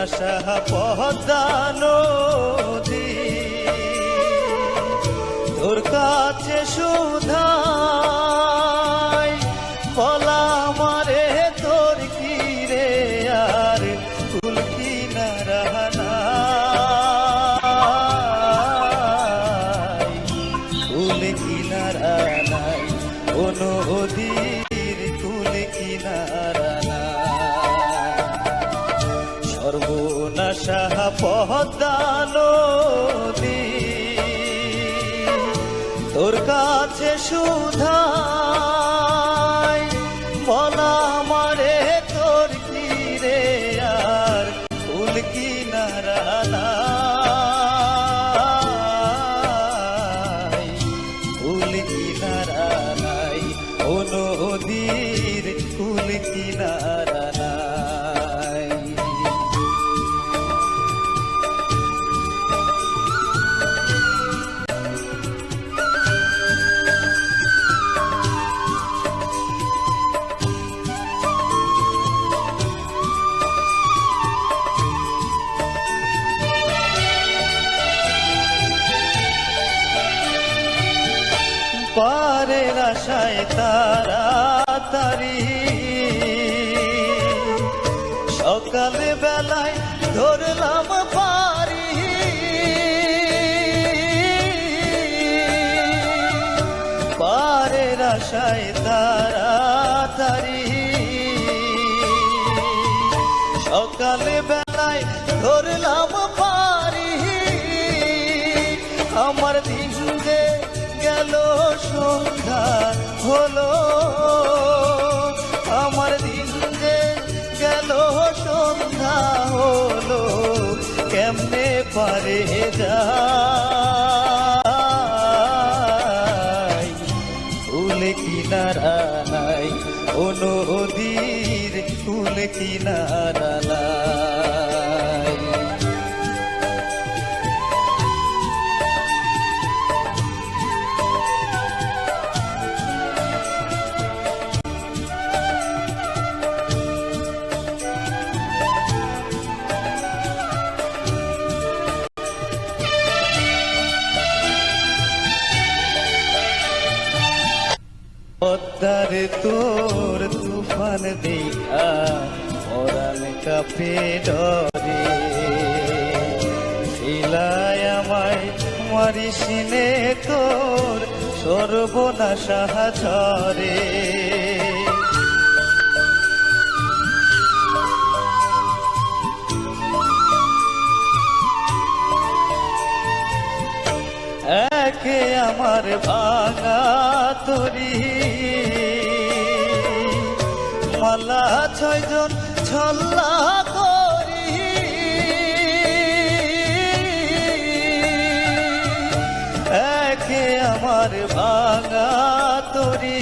সর্বনাশা পদ্মা নদী তোর কাছে সুধাই বলা মারে তোর কি রে আর কুল কিনারা নাই কুল কিনারা নাই ও নদীর কুল কিনারা নাই সর্বনাশা পদ্মা নদী তোর কাছে সুধাই বলা মারে তোর কি রে আর কুল কিনারা নাই কুল কিনারা নাই ও নদীর কুল কিনারা নাই পারের আশায় তাড়াতাড়ি সকাল বেলায় ধরলাম পারি পারের আশায় তাড়াতাড়ি সকাল বেলায় ধরলাম পারি আমার দিন যে গেল সন্ধ্যা হলো আমার দিন যে গেল সন্ধ্যা হলো কেমনে পারে যাই কুল কিনারা নাই ও নদীর কুল কিনারা নাই পদ্মার তোর তুফান দেখা পরাণ কাঁপে ডরে শিলায় আমায় মারিসিনে তোর সর্বনাশা ঝরে একে আমার ভাঙা তরি মালা ছয়জন ছল্লা করি একে আমার ভাঙা তরি